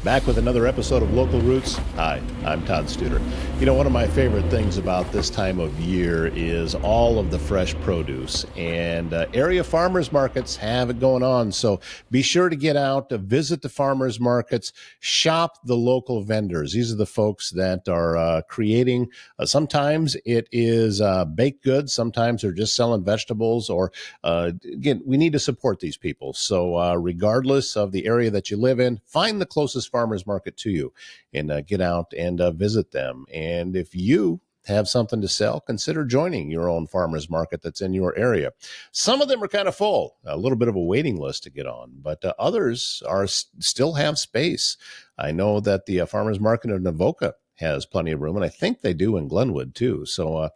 Back with another episode of Local Roots. Hi, I'm Todd Studer. You know, one of my favorite things about this time of year is all of the fresh produce, and area farmers markets have it going on. So be sure to get out, visit the farmers markets, shop the local vendors. These are the folks that are creating, sometimes it is baked goods, sometimes they're just selling vegetables, or again, we need to support these people. So regardless of the area that you live in, find the closest farmers market to you and get out and visit them. And if you have something to sell, consider joining your own farmers market that's in your area. Some of them are kind of full, a little bit of a waiting list to get on, but others are still have space. I know that the farmers market of Navoka has plenty of room, and I think they do in Glenwood too. So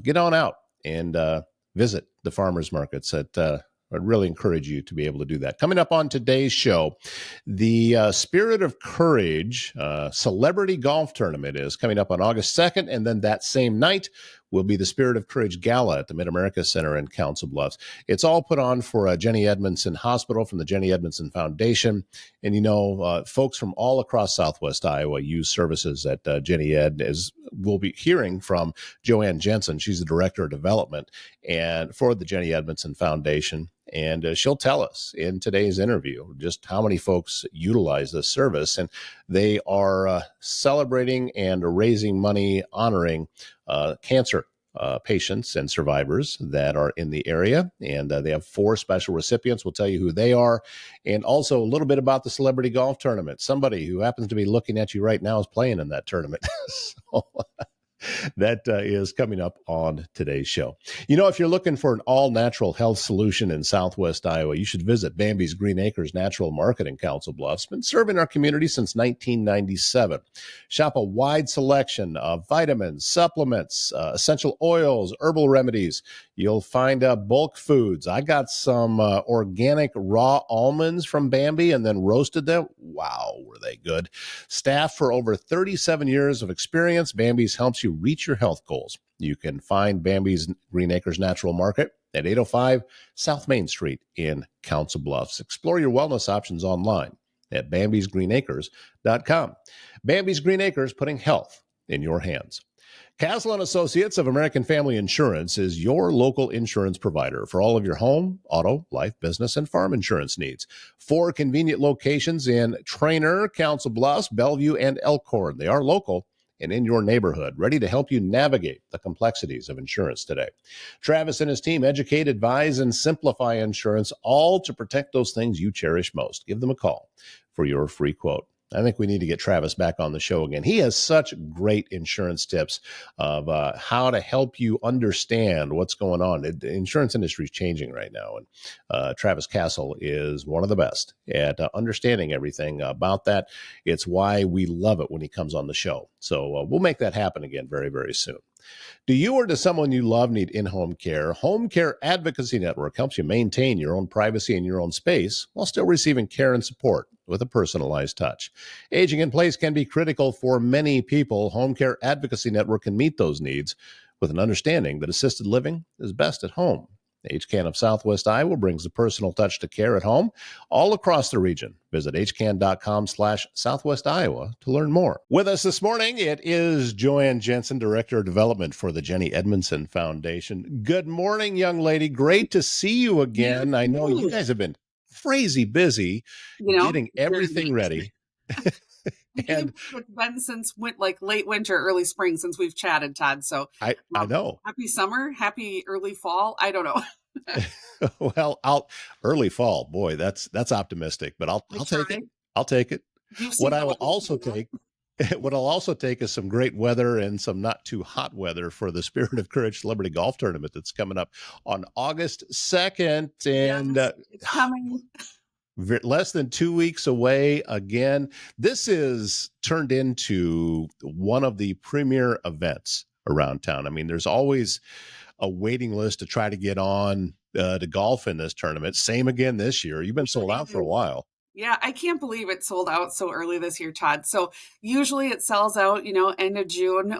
get on out and visit the farmers markets at I'd really encourage you to be able to do that. Coming up on today's show, the Spirit of Courage Celebrity Golf Tournament is coming up on August 2nd, and then that same night will be the Spirit of Courage Gala at the Mid-America Center in Council Bluffs. It's all put on for Jennie Edmundson Hospital from the Jennie Edmundson Foundation. And, you know, folks from all across Southwest Iowa use services at Jennie Ed, as we'll be hearing from JoAnn Jensen. She's the Director of Development and for the Jennie Edmundson Foundation. And she'll tell us in today's interview just how many folks utilize this service. And they are celebrating and raising money, honoring cancer patients and survivors that are in the area. And they have 4 special recipients. We'll tell you who they are. And also a little bit about the Celebrity Golf Tournament. Somebody who happens to be looking at you right now is playing in that tournament. So that is coming up on today's show. You know, if you're looking for an all-natural health solution in Southwest Iowa, you should visit Bambi's Green Acres Natural Market in Council Bluffs. Been serving our community since 1997. Shop a wide selection of vitamins, supplements, essential oils, herbal remedies. You'll find bulk foods. I got some organic raw almonds from Bambi and then roasted them. Wow, were they good. Staffed for over 37 years of experience, Bambi's helps you reach your health goals. You can find Bambi's Green Acres Natural Market at 805 South Main Street in Council Bluffs. Explore your wellness options online at bambisgreenacres.com. Bambi's Green Acres, putting health in your hands. Castle and Associates of American Family Insurance is your local insurance provider for all of your home, auto, life, business, and farm insurance needs. 4 convenient locations in Trainer, Council Bluffs, Bellevue, and Elkhorn. They are local and in your neighborhood, ready to help you navigate the complexities of insurance today. Travis and his team educate, advise, and simplify insurance, all to protect those things you cherish most. Give them a call for your free quote. I think we need to get Travis back on the show again. He has such great insurance tips of how to help you understand what's going on. The insurance industry is changing right now, and Travis Castle is one of the best at understanding everything about that. It's why we love it when he comes on the show. So we'll make that happen again very, very soon. Do you or does someone you love need in-home care? Home Care Advocacy Network helps you maintain your own privacy and your own space while still receiving care and support with a personalized touch. Aging in place can be critical for many people. Home Care Advocacy Network can meet those needs with an understanding that assisted living is best at home. HCAN of Southwest Iowa brings the personal touch to care at home all across the region. Visit hcan.com/Southwest Iowa to learn more. With us this morning, it is JoAnn Jensen, Director of Development for the Jennie Edmundson Foundation. Good morning, young lady. Great to see you again. I know you guys have been crazy busy getting everything ready. And it's been since late winter, early spring since we've chatted, Todd. So I know. Happy summer, happy early fall. I don't know. Well, early fall, boy, that's optimistic, but I'll take it. I'll take it. What I'll also take is some great weather and some not too hot weather for the Spirit of Courage Celebrity Golf Tournament that's coming up on August 2nd. And it's coming. Less than 2 weeks away again. This is turned into one of the premier events around town. I mean, there's always a waiting list to try to get on to golf in this tournament. Same again this year. You've been sold out for a while. Yeah, I can't believe it sold out so early this year, Todd. So usually it sells out, end of June,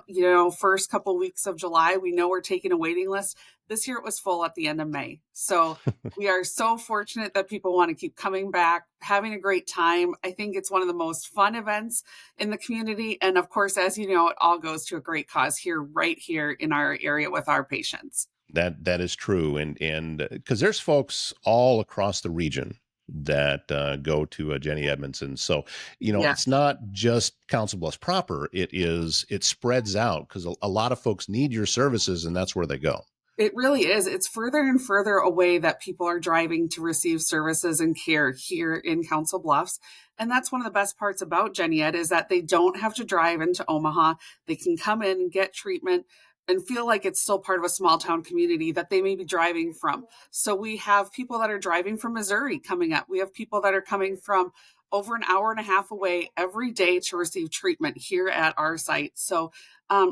first couple weeks of July. We know we're taking a waiting list. This year it was full at the end of May. So we are so fortunate that people want to keep coming back, having a great time. I think it's one of the most fun events in the community. And of course, as you know, it all goes to a great cause here, right here in our area with our patients. That is true, and because there's folks all across the region that go to Jennie Edmundson, so Yeah. it's not just Council Bluffs proper. It spreads out because a lot of folks need your services, and that's where they go. It really is. It's further and further away that people are driving to receive services and care here in Council Bluffs. And that's one of the best parts about Jennie Ed is that they don't have to drive into Omaha. They can come in and get treatment and feel like it's still part of a small town community that they may be driving from. So we have people that are driving from Missouri coming up. We have people that are coming from over an hour and a half away every day to receive treatment here at our site. So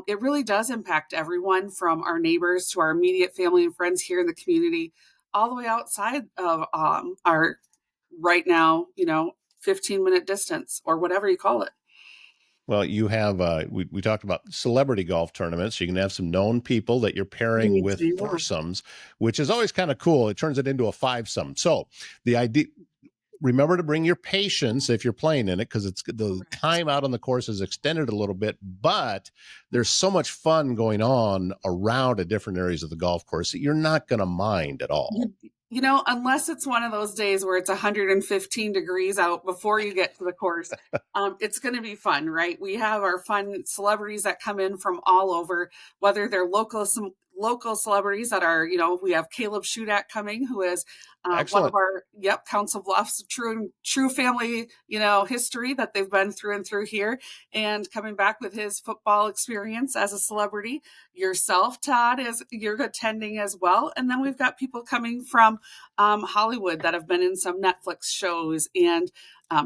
it really does impact everyone from our neighbors to our immediate family and friends here in the community, all the way outside of our right now, 15-minute distance or whatever you call it. Well, you have we talked about celebrity golf tournaments. You can have some known people that you're pairing Me with too. foursomes, which is always kind of cool. It turns it into a fivesome. So the idea, remember to bring your patience if you're playing in it, because it's the Correct. time out on the course is extended a little bit, but there's so much fun going on around at different areas of the golf course that you're not going to mind at all. Unless it's one of those days where it's 115 degrees out before you get to the course, it's going to be fun, right? We have our fun celebrities that come in from all over, whether they're some local celebrities that are, we have Caleb Shudak coming, who is one of Excellent. our, Council Bluffs true family, history that they've been through and through here, and coming back with his football experience as a celebrity. Yourself, Todd, is you're attending as well, and then we've got people coming from Hollywood that have been in some Netflix shows and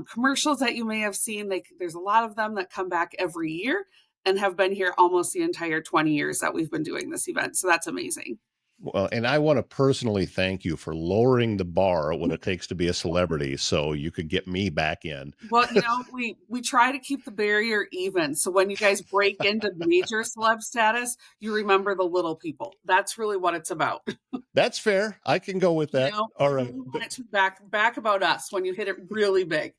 commercials that you may have seen. There's a lot of them that come back every year and have been here almost the entire 20 years that we've been doing this event. So that's amazing. Well, and I want to personally thank you for lowering the bar at what it takes to be a celebrity so you could get me back in. Well, we try to keep the barrier even. So when you guys break into major celeb status, you remember the little people. That's really what it's about. That's fair. I can go with that. All You right. really want it to be back about us when you hit it really big.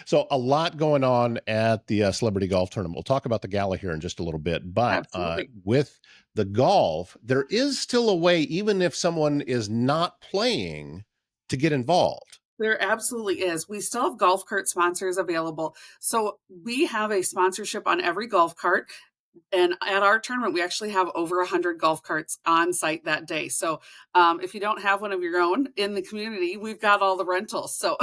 So a lot going on at the celebrity golf tournament. We'll talk about the gala here in just a little bit, but Absolutely. with the golf, there is still a way, even if someone is not playing, to get involved. There absolutely is. We still have golf cart sponsors available. So we have a sponsorship on every golf cart. And at our tournament, we actually have over 100 golf carts on site that day. So if you don't have one of your own in the community, we've got all the rentals. So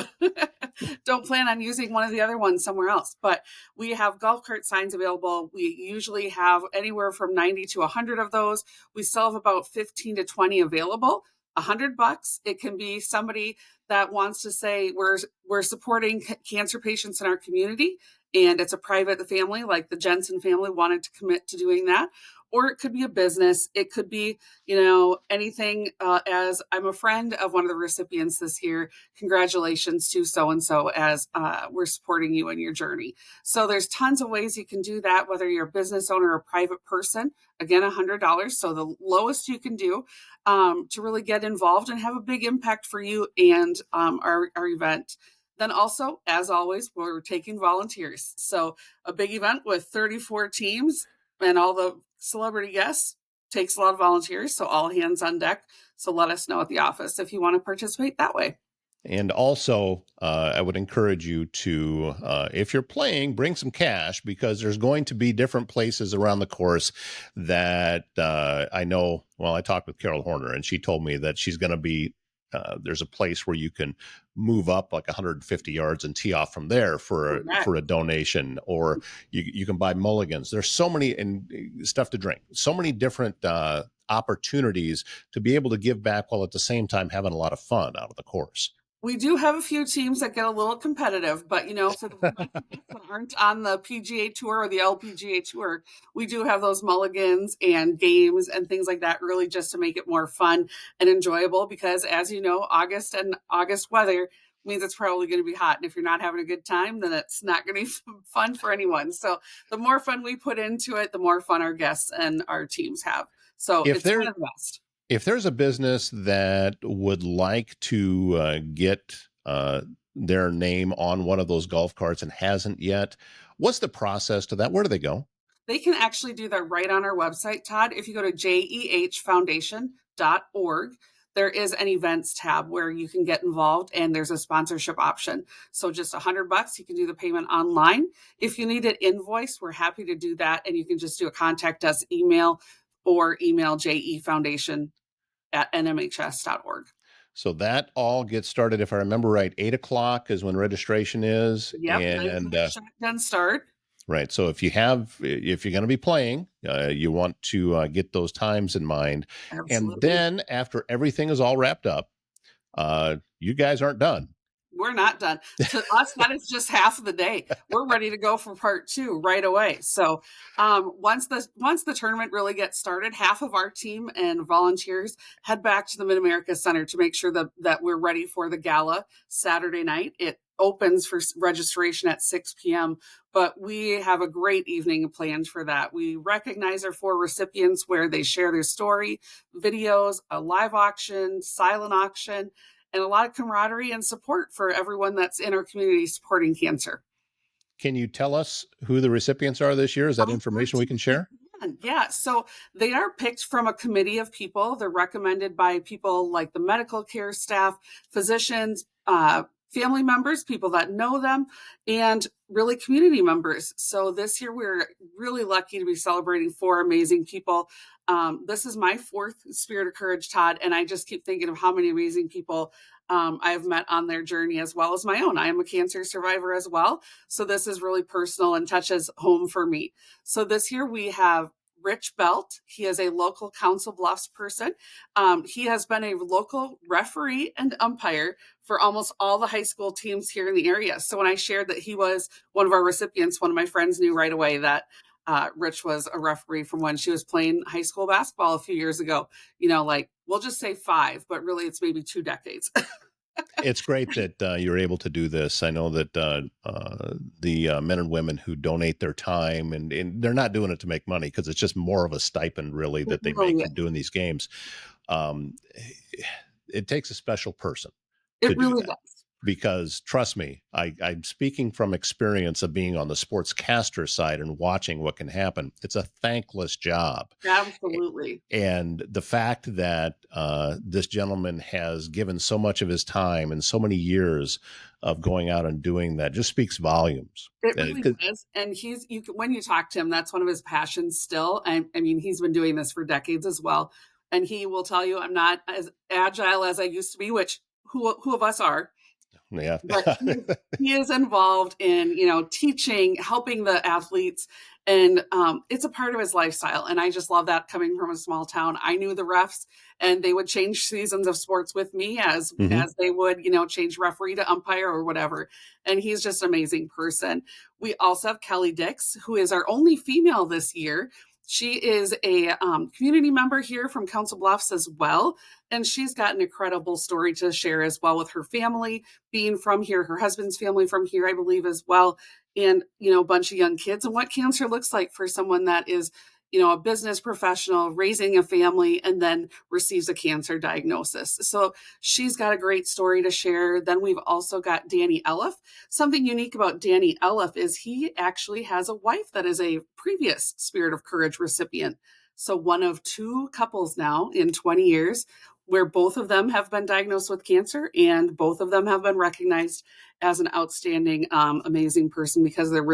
don't plan on using one of the other ones somewhere else. But we have golf cart signs available. We usually have anywhere from 90 to 100 of those. We still have about 15 to 20 available. $100. It can be somebody that wants to say we're supporting cancer patients in our community, and it's a private family, like the Jensen family wanted to commit to doing that. Or it could be a business. It could be, anything. As I'm a friend of one of the recipients this year, congratulations to so-and-so as we're supporting you in your journey. So there's tons of ways you can do that, whether you're a business owner or a private person. Again, $100. So the lowest you can do to really get involved and have a big impact for you and our event. Then also, as always, we're taking volunteers. So a big event with 34 teams and all the celebrity guests takes a lot of volunteers. So all hands on deck. So let us know at the office if you want to participate that way. And also, I would encourage you to, if you're playing, bring some cash, because there's going to be different places around the course that I know. Well, I talked with Carol Horner, and she told me that she's going to be, there's a place where you can move up like 150 yards and tee off from there for a donation, or you can buy mulligans. There's so many and stuff to drink, so many different opportunities to be able to give back while at the same time having a lot of fun out of the course. We do have a few teams that get a little competitive, but for the that aren't on the PGA Tour or the LPGA Tour, we do have those mulligans and games and things like that, really just to make it more fun and enjoyable. Because as you know, August weather, means it's probably going to be hot. And if you're not having a good time, then it's not going to be fun for anyone. So the more fun we put into it, the more fun our guests and our teams have. So If it's there kind of the best. if there's a business that would like to get their name on one of those golf carts and hasn't yet, what's the process to that? Where do they go? They can actually do that right on our website, Todd. If you go to jehfoundation.org, there is an events tab where you can get involved, and there's a sponsorship option. So just $100, you can do the payment online. If you need it invoiced, we're happy to do that. And you can just do a contact us email or email jefoundation@nmhs.org. So that all gets started, if I remember right, 8 o'clock is when registration is. Yep, And shotgun start. right. So if you're going to be playing, you want to get those times in mind. And Absolutely. then after everything is all wrapped up, you guys aren't done. We're not done. To us, that is just half of the day. We're ready to go for part 2 right away. So once the tournament really gets started, half of our team and volunteers head back to the Mid-America Center to make sure that we're ready for the gala Saturday night. It opens for registration at 6 p.m., but we have a great evening planned for that. We recognize our 4 recipients where they share their story, videos, a live auction, silent auction, and a lot of camaraderie and support for everyone that's in our community supporting cancer. Can you tell us who the recipients are this year? Is that information we can share? Yeah, so they are picked from a committee of people. They're recommended by people like the medical care staff, physicians, family members, people that know them, and really community members. So this year we're really lucky to be celebrating 4 amazing people. This is my 4th Spirit of Courage, Todd, and I just keep thinking of how many amazing people I have met on their journey, as well as my own. I am a cancer survivor as well, so this is really personal and touches home for me. So this year we have Rich Belt. He is a local Council Bluffs person. He has been a local referee and umpire for almost all the high school teams here in the area. So when I shared that he was one of our recipients, one of my friends knew right away that Rich was a referee from when she was playing high school basketball a few years ago. Like we'll just say 5, but really it's maybe 2 decades. It's great that you're able to do this. I know that the men and women who donate their time, and they're not doing it to make money, because it's just more of a stipend really that they make from doing these games. It takes a special person to do that. Does. Because trust me, I'm speaking from experience of being on the sportscaster side and watching what can happen. It's a thankless job. Absolutely. And the fact that this gentleman has given so much of his time and so many years of going out and doing that just speaks volumes. It really does. And when you talk to him, that's one of his passions still. I mean, he's been doing this for decades as well. And he will tell you, I'm not as agile as I used to be, which who of us are. Yeah. But he is involved in, teaching, helping the athletes, and it's a part of his lifestyle. And I just love that, coming from a small town. I knew the refs, and they would change seasons of sports with me as they would, change referee to umpire or whatever. And he's just an amazing person. We also have Kelly Dix, who is our only female this year. She is a community member here from Council Bluffs as well. And she's got an incredible story to share as well, with her family being from here, her husband's family from here, I believe, as well. And, a bunch of young kids, and what cancer looks like for someone that is, a business professional raising a family and then receives a cancer diagnosis. So she's got a great story to share. Then we've also got Danny Elliff. Something unique about Danny Elliff is he actually has a wife that is a previous Spirit of Courage recipient. So one of 2 couples now in 20 years where both of them have been diagnosed with cancer, and both of them have been recognized as an outstanding, amazing person because of their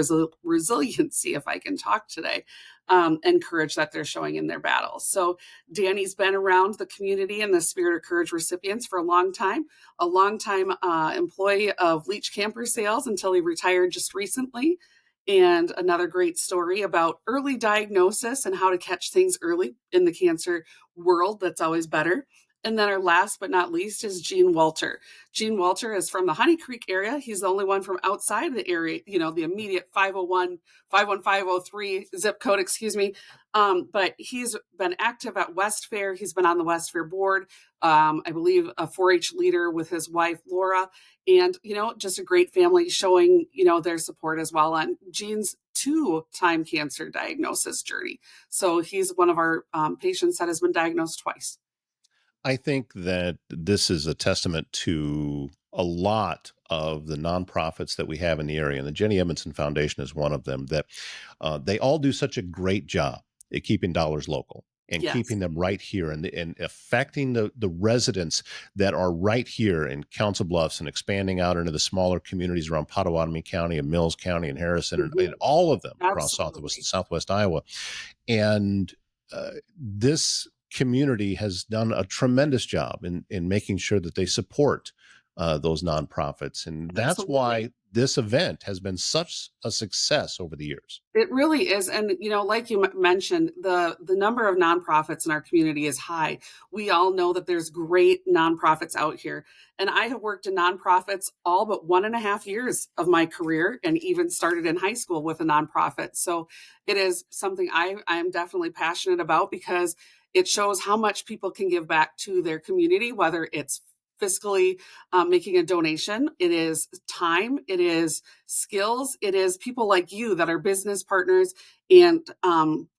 resiliency, if I can talk today, and courage that they're showing in their battles. So Danny's been around the community and the Spirit of Courage recipients for a long time employee of Leach Camper Sales until he retired just recently. And another great story about early diagnosis and how to catch things early in the cancer world. That's always better. And then our last but not least is Gene Walter. Gene Walter is from the Honey Creek area. He's the only one from outside the area, the immediate 501, 51503 zip code, excuse me. But he's been active at West Fair. He's been on the West Fair board, I believe a 4-H leader with his wife, Laura, and, just a great family showing, their support as well on Gene's 2-time cancer diagnosis journey. So he's one of our patients that has been diagnosed twice. I think that this is a testament to a lot of the nonprofits that we have in the area, and the Jennie Edmundson Foundation is one of them, that they all do such a great job at keeping dollars local and Yes. keeping them right here and affecting the residents that are right here in Council Bluffs and expanding out into the smaller communities around Pottawatomie County and Mills County and Harrison and all of them across Southwest Iowa. And this community has done a tremendous job in making sure that they support those nonprofits. And that's why this event has been such a success over the years. It really is. And, like you mentioned, the number of nonprofits in our community is high. We all know that there's great nonprofits out here. And I have worked in nonprofits all but 1.5 years of my career, and even started in high school with a nonprofit. So it is something I am definitely passionate about, because it shows how much people can give back to their community, whether it's fiscally making a donation, it is time, it is skills, it is people like you that are business partners and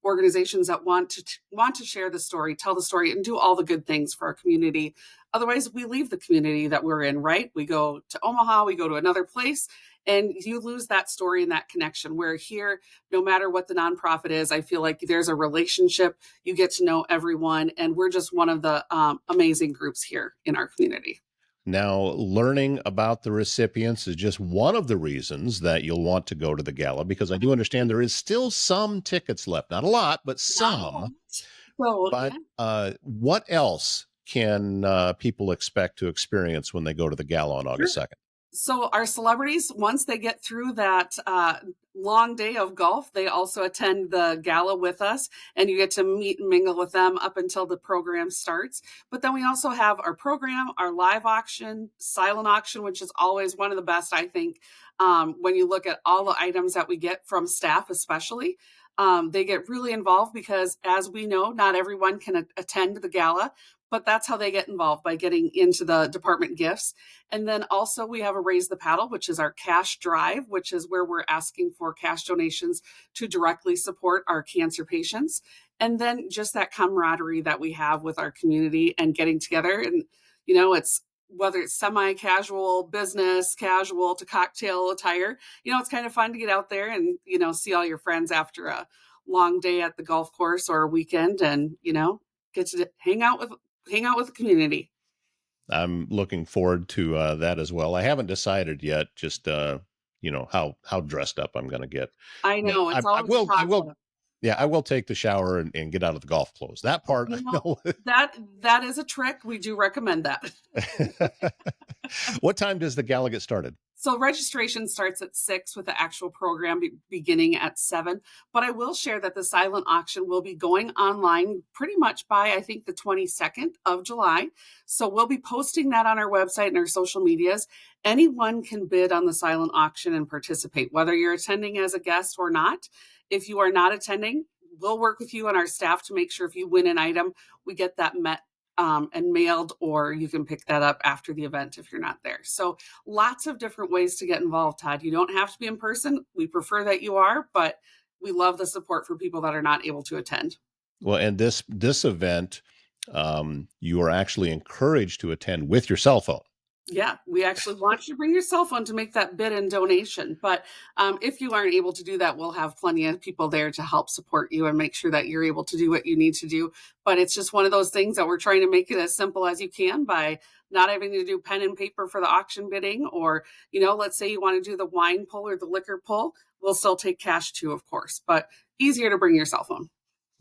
organizations that want to share the story, tell the story, and do all the good things for our community. Otherwise, we leave the community that we're in, right? We go to Omaha, we go to another place, and you lose that story and that connection. Where here, no matter what the nonprofit is, I feel like there's a relationship. You get to know everyone, and we're just one of the amazing groups here in our community. Now, learning about the recipients is just one of the reasons that you'll want to go to the gala, because I do understand there is still some tickets left. Not a lot, but some. But what else can people expect to experience when they go to the gala on August 2nd? So our celebrities, once they get through that long day of golf, they also attend the gala with us, and you get to meet and mingle with them up until the program starts. But then we also have our program, our live auction, silent auction, which is always one of the best, I think, when you look at all the items that we get from staff, especially. They get really involved because, as we know, not everyone can attend the gala, but that's how they get involved, by getting into the department gifts. And then also we have a Raise the Paddle, which is our cash drive, which is where we're asking for cash donations to directly support our cancer patients. And then just that camaraderie that we have with our community and getting together. And, it's whether it's semi-casual, business casual to cocktail attire, it's kind of fun to get out there and, see all your friends after a long day at the golf course or a weekend, and, get to hang out with the community. I'm looking forward to that as well. I haven't decided yet, just how dressed up I'm going to get. I know, it's always I will. Yeah, I will take the shower and get out of the golf clothes. That part, I know. That is a trick. We do recommend that. What time does the gala get started? So registration starts at 6 with the actual program beginning at 7. But I will share that the silent auction will be going online pretty much by, I think, the 22nd of July. So we'll be posting that on our website and our social medias. Anyone can bid on the silent auction and participate, whether you're attending as a guest or not. If you are not attending, we'll work with you and our staff to make sure if you win an item, we get that met and mailed, or you can pick that up after the event if you're not there. So lots of different ways to get involved, Todd. You don't have to be in person. We prefer that you are, but we love the support for people that are not able to attend. Well, and this event, you are actually encouraged to attend with your cell phone. Yeah, we actually want you to bring your cell phone to make that bid and donation. But if you aren't able to do that, we'll have plenty of people there to help support you and make sure that you're able to do what you need to do. But it's just one of those things that we're trying to make it as simple as you can by not having to do pen and paper for the auction bidding. Or, let's say you want to do the wine pull or the liquor pull. We'll still take cash too, of course, but easier to bring your cell phone.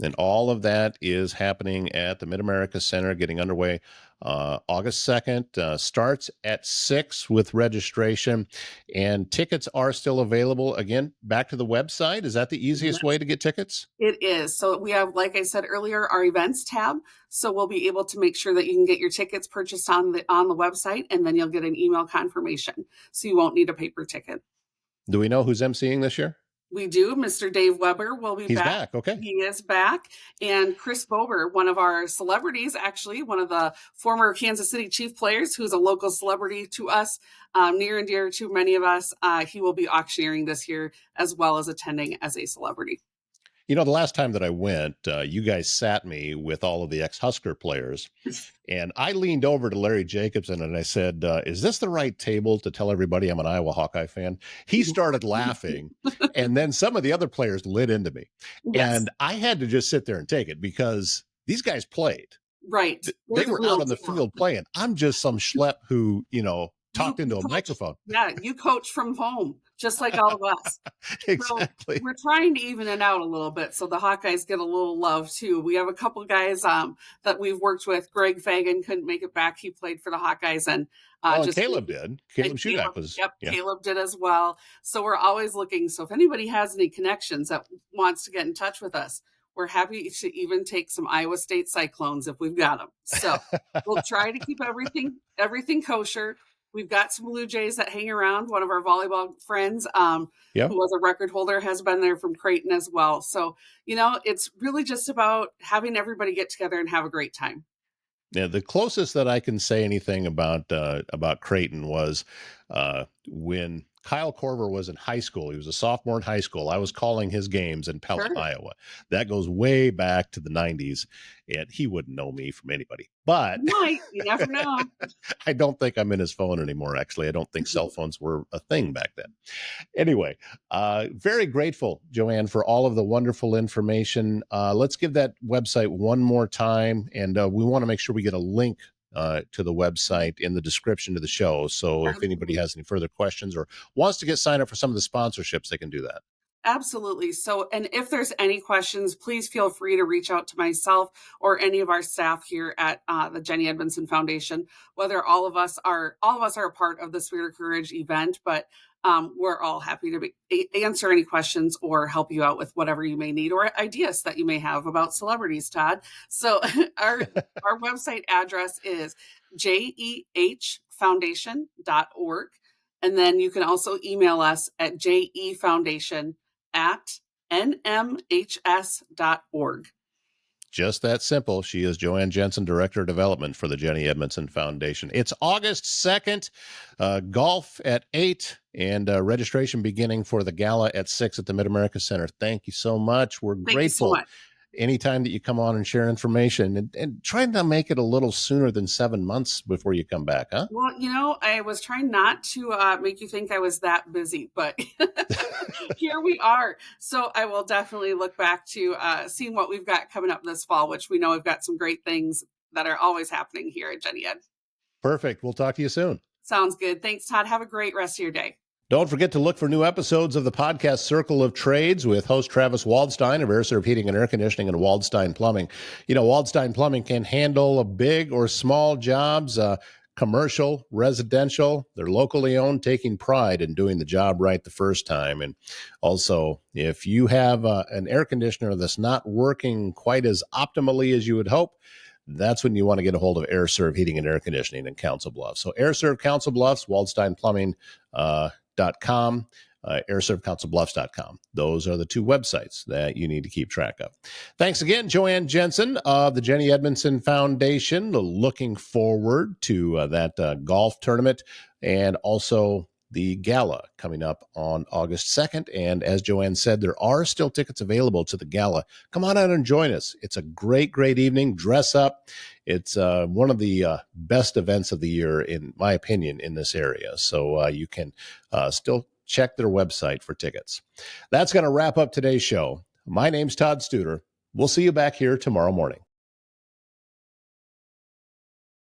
And all of that is happening at the Mid-America Center, getting underway August 2nd starts at 6 with registration, and tickets are still available. Again, back to the website. Is that the easiest way to get tickets? It is. So we have, like I said earlier, our events tab. So we'll be able to make sure that you can get your tickets purchased on the website, and then you'll get an email confirmation. So you won't need a paper ticket. Do we know who's emceeing this year? We do. Mr. Dave Weber will be He's back. back. Okay. He is back. And Chris Bober, one of our celebrities, actually, one of the former Kansas City Chief players, who's a local celebrity to us, near and dear to many of us. He will be auctioneering this year as well as attending as a celebrity. You know, the last time that I went, you guys sat me with all of the ex-Husker players, and I leaned over to Larry Jacobson and I said, is this the right table to tell everybody I'm an Iowa Hawkeye fan? He started laughing, and then some of the other players lit into me. Yes. And I had to just sit there and take it because these guys played. Right. They were out on the field playing. I'm just some schlep who, talked into a microphone. Yeah, you coach from home, just like all of us. Exactly. So we're trying to even it out a little bit so the Hawkeyes get a little love too. We have a couple guys that we've worked with. Greg Fagan couldn't make it back. He played for the Hawkeyes, and Caleb did. Caleb Shudak was. Yep, yeah. Caleb did as well. So we're always looking. So if anybody has any connections that wants to get in touch with us, we're happy to even take some Iowa State Cyclones if we've got them. So we'll try to keep everything kosher. We've got some Blue Jays that hang around. One of our volleyball friends, who was a record holder, has been there from Creighton as well. So, it's really just about having everybody get together and have a great time. Yeah, the closest that I can say anything about Creighton was when Kyle Korver was in high school. He was a sophomore in high school. I was calling his games in Pella, Iowa. That goes way back to the 90s, and he wouldn't know me from anybody. But you never know. I don't think I'm in his phone anymore, actually. I don't think cell phones were a thing back then. Anyway, very grateful, JoAnn, for all of the wonderful information. Let's give that website one more time, and we want to make sure we get a link to the website in the description of the show. So if anybody has any further questions or wants to get signed up for some of the sponsorships, they can do that. Absolutely. So, and if there's any questions, please feel free to reach out to myself or any of our staff here at the Jennie Edmundson Foundation. Whether all of us are a part of the Spirit of Courage event, but we're all happy to answer any questions or help you out with whatever you may need or ideas that you may have about celebrities, Todd. So our website address is jehfoundation.org. And then you can also email us at jefoundation@nmhs.org. Just that simple. She is JoAnn Jensen, Director of Development for the Jennie Edmundson Foundation. It's August 2nd, golf at 8, and registration beginning for the gala at 6 at the Mid-America Center. Thank you so much. We're grateful. So anytime that you come on and share information, and trying to make it a little sooner than 7 months before you come back, huh? Well, I was trying not to make you think I was that busy, but here we are. So I will definitely look back to seeing what we've got coming up this fall, which we know we've got some great things that are always happening here at Jennie Ed. Perfect. We'll talk to you soon. Sounds good. Thanks, Todd. Have a great rest of your day. Don't forget to look for new episodes of the podcast Circle of Trades with host Travis Waldstein of AirServe Heating and Air Conditioning and Waldstein Plumbing. Waldstein Plumbing can handle big or small jobs, commercial, residential. They're locally owned, taking pride in doing the job right the first time. And also, if you have an air conditioner that's not working quite as optimally as you would hope, that's when you want to get a hold of AirServe Heating and Air Conditioning in Council Bluffs. So AirServe Council Bluffs, WaldsteinPlumbing.com, AirServeCouncilBluffs.com. Those are the two websites that you need to keep track of. Thanks again, JoAnn Jensen of the Jennie Edmundson Foundation. Looking forward to that golf tournament and also the gala coming up on August 2nd. And as JoAnn said, there are still tickets available to the gala. Come on out and join us. It's a great, great evening. Dress up. It's one of the best events of the year, in my opinion, in this area. So you can still check their website for tickets. That's going to wrap up today's show. My name's Todd Studer. We'll see you back here tomorrow morning.